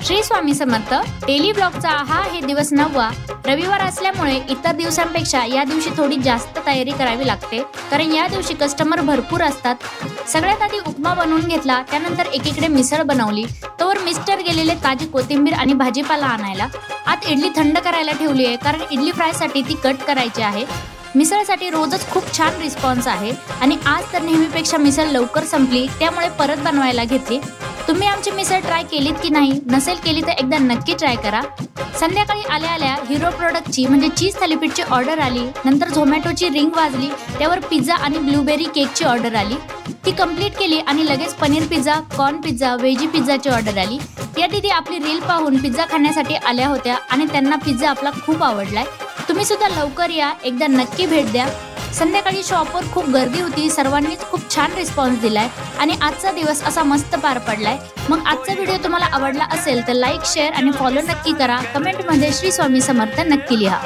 Shri Swami Samarth. Daily ब्लॉगचा हा आहे दिवस 9वा। रविवार असल्यामुळे इतर दिवसांपेक्षा या दिवशी थोडी जास्त तयारी करावी लागते, कारण या दिवशी कस्टमर भरपूर असतात। सगळ्यात आधी उपमा बनवून घेतला, त्यानंतर एकीकडे मिसळ बनवली। तोवर मिस्टर गेलेले ताजी कोथिंबीर आणि भाजीपाला आणायला। आत इडली थंड करायला ठेवली आहे, कारण इडली फ्रायसाठी ती कट करायची आहे। मिसळसाठी रोजच खूप छान रिस्पॉन्स आहे आणि आज तर नेहमीपेक्षा मिसळ लवकर संपली, त्यामुळे परत बनवायला घेतली। तुम्ही आमची मिसळ ट्राय केलीत की नाही? नसेल केली तर एकदा नक्की ट्राय करा। संध्याकाळी आल्या आल्या हिरो प्रोडक्टची म्हणजे चीज थालीपीठची ऑर्डर आली। नंतर झोमॅटोची रिंग वाजली, त्यावर पिझ्झा आणि ब्लूबेरी केकची ऑर्डर आली। ती कंप्लीट केली आणि लगेच paneer pizza, corn pizza, veggie पिझ्झाची ऑर्डर आली। या दीदी आपली रील पाहून पिझ्झा खाण्यासाठी आल्या होत्या आणि त्यांना पिझ्झा आपला खूप आवडलाय। तुम्ही सुद्धा लवकर या, एकदा नक्की भेट द्या। संध्याकाळी शॉपवर खूप गर्दी होती, सर्वांनीच खूप छान रिस्पॉन्स दिलाय आणि आजचा दिवस असा मस्त पार पडलाय। मग आजचा व्हिडिओ तुम्हाला आवडला असेल तर लाईक, शेअर आणि फॉलो नक्की करा। कमेंटमध्ये श्री स्वामी समर्थ नक्की लिहा।